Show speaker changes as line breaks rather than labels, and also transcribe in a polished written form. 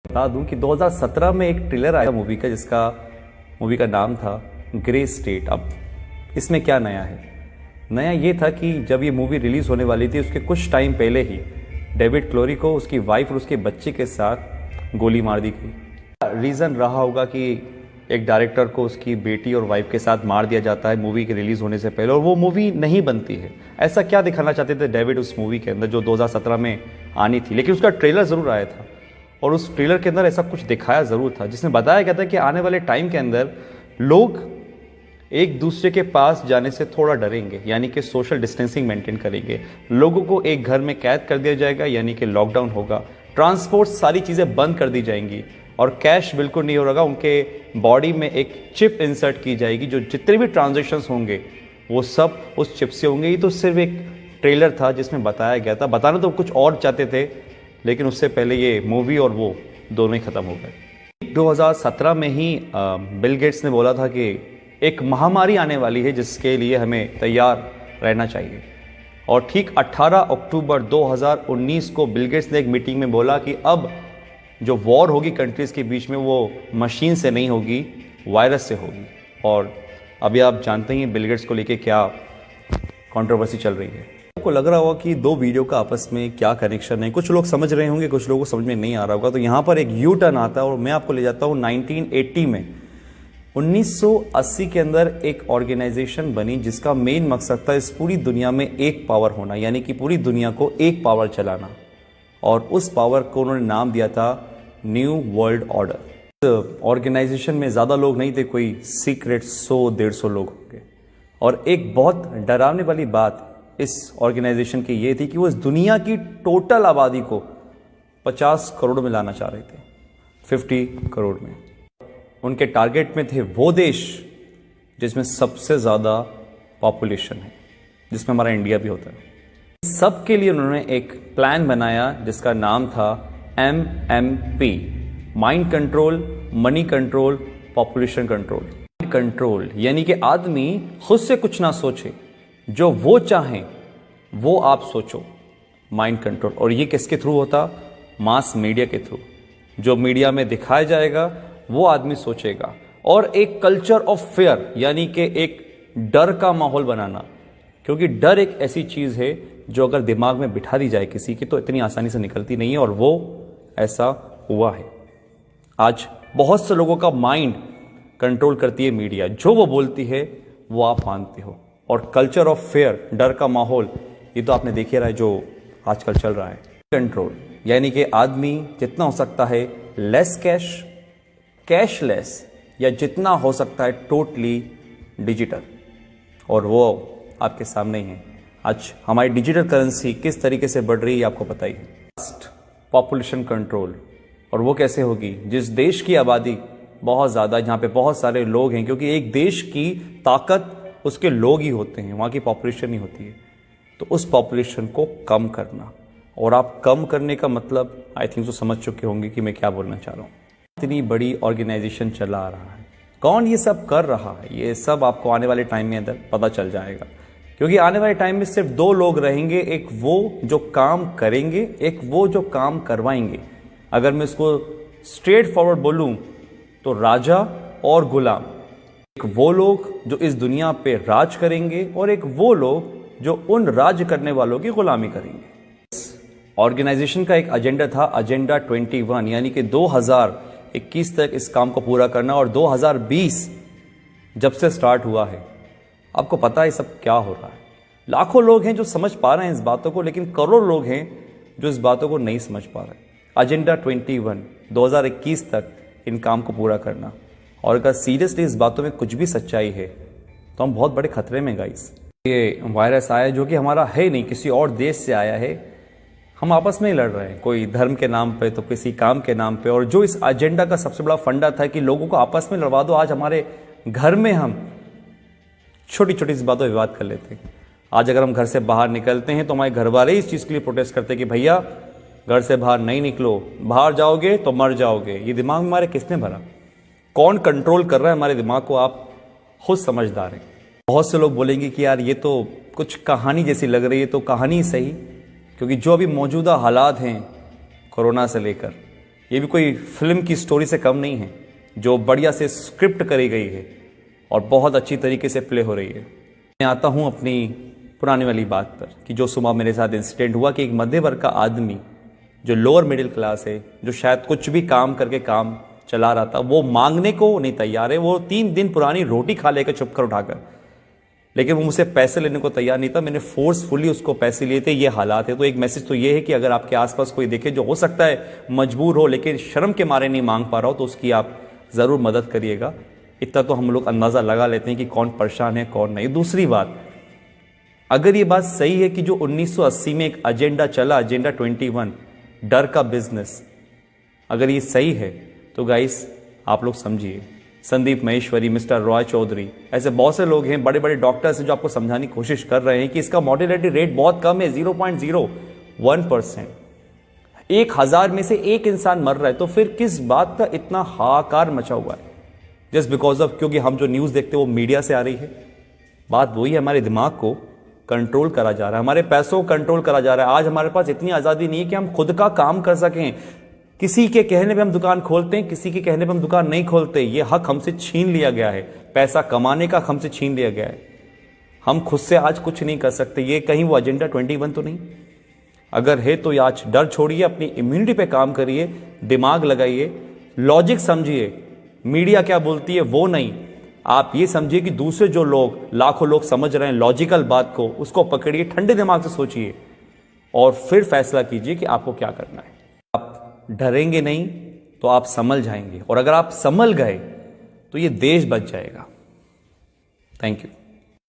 बता दूं कि 2017 में एक ट्रेलर आया मूवी का मूवी का नाम था ग्रे स्टेट। अब इसमें क्या नया है? नया ये था कि जब ये मूवी रिलीज होने वाली थी उसके कुछ टाइम पहले ही डेविड क्लोरी को उसकी वाइफ और उसके बच्चे के साथ गोली मार दी गई। रीज़न रहा होगा कि एक डायरेक्टर को उसकी बेटी और वाइफ के साथ मार दिया जाता है मूवी के रिलीज होने से पहले और वो मूवी नहीं बनती है। ऐसा क्या दिखाना चाहते थे डेविड उस मूवी के अंदर जो 2017 में आनी थी, लेकिन उसका ट्रेलर ज़रूर आया था और उस ट्रेलर के अंदर ऐसा कुछ दिखाया ज़रूर था जिसमें बताया गया था कि आने वाले टाइम के अंदर लोग एक दूसरे के पास जाने से थोड़ा डरेंगे, यानी कि सोशल डिस्टेंसिंग मेंटेन करेंगे। लोगों को एक घर में कैद कर दिया जाएगा, यानी कि लॉकडाउन होगा। ट्रांसपोर्ट सारी चीज़ें बंद कर दी जाएंगी और कैश बिल्कुल नहीं होगा। उनके बॉडी में एक चिप इंसर्ट की जाएगी, जो जितने भी ट्रांजेक्शन्स होंगे वो सब उस चिप से होंगे। ये तो सिर्फ एक ट्रेलर था जिसमें बताया गया था। बताना तो कुछ और चाहते थे, लेकिन उससे पहले ये मूवी और वो दोनों ही ख़त्म हो गए। 2017 में ही बिल गेट्स ने बोला था कि एक महामारी आने वाली है जिसके लिए हमें तैयार रहना चाहिए। और ठीक 18 अक्टूबर 2019 को बिल गेट्स ने एक मीटिंग में बोला कि अब जो वॉर होगी कंट्रीज़ के बीच में वो मशीन से नहीं होगी, वायरस से होगी। और अभी आप जानते ही बिल गेट्स को लेके क्या कंट्रोवर्सी चल रही है। आपको लग रहा होगा कि दो वीडियो का आपस में क्या कनेक्शन है। कुछ लोग समझ रहे होंगे, कुछ लोगों को समझ में नहीं आ रहा होगा। तो यहाँ पर एक यू टर्न आता है और मैं आपको ले जाता हूँ 1980 में। 1980 के अंदर एक ऑर्गेनाइजेशन बनी जिसका मेन मकसद था इस पूरी दुनिया में एक पावर होना, यानी कि पूरी दुनिया को एक पावर चलाना। और उस पावर को उन्होंने नाम दिया था न्यू वर्ल्ड ऑर्डर। ऑर्गेनाइजेशन में ज़्यादा लोग नहीं थे, कोई सीक्रेट 100-150 लोग होंगे। और एक बहुत डरावने वाली बात इस ऑर्गेनाइजेशन की ये थी कि वो इस दुनिया की टोटल आबादी को 50 करोड़ में लाना चाह रहे थे, 50 करोड़ में। उनके टारगेट में थे वो देश जिसमें सबसे ज़्यादा पॉपुलेशन है, जिसमें हमारा इंडिया भी होता है। सबके लिए उन्होंने एक प्लान बनाया जिसका नाम था MMP, mind control, money control, population control. Control यानी कि आदमी खुद से कुछ ना सोचे, जो वो चाहें वो आप सोचो, माइंड कंट्रोल। और ये किसके थ्रू होता? मास मीडिया के थ्रू। जो मीडिया में दिखाया जाएगा वो आदमी सोचेगा। और एक कल्चर ऑफ फेयर, यानी कि एक डर का माहौल बनाना, क्योंकि डर एक ऐसी चीज़ है जो अगर दिमाग में बिठा दी जाए किसी की तो इतनी आसानी से निकलती नहीं है। और वो ऐसा हुआ है। आज बहुत से लोगों का माइंड कंट्रोल करती है मीडिया, जो वो बोलती है वो आप मानते हो। और कल्चर ऑफ फेयर, डर का माहौल, ये तो आपने देख ही रहा है जो आजकल चल रहा है। कंट्रोल यानी कि आदमी जितना हो सकता है लेस कैश, कैशलेस, या जितना हो सकता है टोटली डिजिटल। और वो आपके सामने ही है। आज हमारी डिजिटल करेंसी किस तरीके से बढ़ रही है आपको पता ही है। पॉपुलेशन कंट्रोल, और वो कैसे होगी? जिस देश की आबादी बहुत ज़्यादा, जहाँ पे बहुत सारे लोग हैं, क्योंकि एक देश की ताकत उसके लोग ही होते हैं, वहाँ की पॉपुलेशन नहीं होती है। तो उस पॉपुलेशन को कम करना, और आप कम करने का मतलब आई थिंक तो समझ चुके होंगे कि मैं क्या बोलना चाह रहा हूँ। इतनी बड़ी ऑर्गेनाइजेशन चला रहा है, कौन ये सब कर रहा है, ये सब आपको आने वाले टाइम में अंदर पता चल जाएगा। क्योंकि आने वाले टाइम में सिर्फ दो लोग रहेंगे, एक वो जो काम करेंगे, एक वो जो काम करवाएंगे। अगर मैं इसको स्ट्रेट फॉरवर्ड बोलूँ तो राजा और गुलाम। एक वो लोग जो इस दुनिया पे राज करेंगे और एक वो लोग जो उन राज करने वालों की गुलामी करेंगे। ऑर्गेनाइजेशन का एक एजेंडा था, एजेंडा 21, यानी कि 2021 तक इस काम को पूरा करना। और 2020 जब से स्टार्ट हुआ है, आपको पता है सब क्या हो रहा है। लाखों लोग हैं जो समझ पा रहे हैं इस बातों को, लेकिन करोड़ लोग हैं जो इस बातों को नहीं समझ पा रहे। एजेंडा 21, 2021 तक इन काम को पूरा करना। और अगर सीरियसली इस बातों में कुछ भी सच्चाई है तो हम बहुत बड़े खतरे में गाइस। ये वायरस आया जो कि हमारा है नहीं, किसी और देश से आया है। हम आपस में ही लड़ रहे हैं, कोई धर्म के नाम पे तो किसी काम के नाम पे। और जो इस एजेंडा का सबसे बड़ा फंडा था कि लोगों को आपस में लड़वा दो, आज हमारे घर में हम छोटी छोटी सी बातों पर विवाद कर लेते हैं। आज अगर हम घर से बाहर निकलते हैं तो हमारे घर वाले इस चीज़ के लिए प्रोटेस्ट करते हैं कि भैया घर से बाहर नहीं निकलो, बाहर जाओगे तो मर जाओगे। ये दिमाग में हमारे किसने भरा? कौन कंट्रोल कर रहा है हमारे दिमाग को? आप खुद समझदार हैं। बहुत से लोग बोलेंगे कि यार ये तो कुछ कहानी जैसी लग रही है। तो कहानी सही, क्योंकि जो अभी मौजूदा हालात हैं कोरोना से लेकर, ये भी कोई फिल्म की स्टोरी से कम नहीं है, जो बढ़िया से स्क्रिप्ट करी गई है और बहुत अच्छी तरीके से प्ले हो रही है। मैं आता हूँ अपनी पुरानी वाली बात पर कि जो सुबह मेरे साथ इंसिडेंट हुआ कि एक मध्य वर्ग का आदमी जो लोअर मिडिल क्लास है, जो शायद कुछ भी काम करके काम चला रहा था, वो मांगने को नहीं तैयार है। वो 3 दिन पुरानी रोटी खा लेकर चुप कर उठाकर, लेकिन वो मुझसे पैसे लेने को तैयार नहीं था। मैंने फोर्सफुली उसको पैसे लिए थे। ये हालात है। तो एक मैसेज तो ये है कि अगर आपके आसपास कोई देखे जो हो सकता है मजबूर हो लेकिन शर्म के मारे नहीं मांग पा रहा हो, तो उसकी आप ज़रूर मदद करिएगा। इतना तो हम लोग अंदाज़ा लगा लेते हैं कि कौन परेशान है कौन नहीं। दूसरी बात, अगर ये बात सही है कि जो 1980 में एक एजेंडा चला, एजेंडा 21, डर का बिजनेस, अगर ये सही है तो गाइस आप लोग समझिए, संदीप महेश्वरी, मिस्टर रॉय चौधरी, ऐसे बहुत से लोग हैं, बड़े बड़े डॉक्टर्स हैं जो आपको समझाने की कोशिश कर रहे हैं कि इसका मॉर्टेलिटी रेट बहुत कम है, 0.01%। 1000 में से एक इंसान मर रहा है, तो फिर किस बात का इतना हाहाकार मचा हुआ है? जस्ट बिकॉज ऑफ, क्योंकि हम जो न्यूज़ देखते हैं वो मीडिया से आ रही है। बात वही है, हमारे दिमाग को कंट्रोल करा जा रहा है, हमारे पैसों को कंट्रोल करा जा रहा है। आज हमारे पास इतनी आज़ादी नहीं है कि हम खुद का काम कर सकें। किसी के कहने पे हम दुकान खोलते हैं, किसी के कहने पे हम दुकान नहीं खोलते। ये हक हमसे छीन लिया गया है, पैसा कमाने का हमसे छीन लिया गया है। हम खुद से आज कुछ नहीं कर सकते। ये कहीं वो एजेंडा 21 तो नहीं? अगर है तो आज डर छोड़िए, अपनी इम्यूनिटी पे काम करिए, दिमाग लगाइए, लॉजिक समझिए। मीडिया क्या बोलती है वो नहीं, आप ये समझिए कि दूसरे जो लोग, लाखों लोग समझ रहे हैं लॉजिकल बात को, उसको पकड़िए, ठंडे दिमाग से सोचिए और फिर फैसला कीजिए कि आपको क्या करना है। आप डरेंगे नहीं तो आप संभल जाएंगे, और अगर आप संभल गए तो ये देश बच जाएगा। Thank you.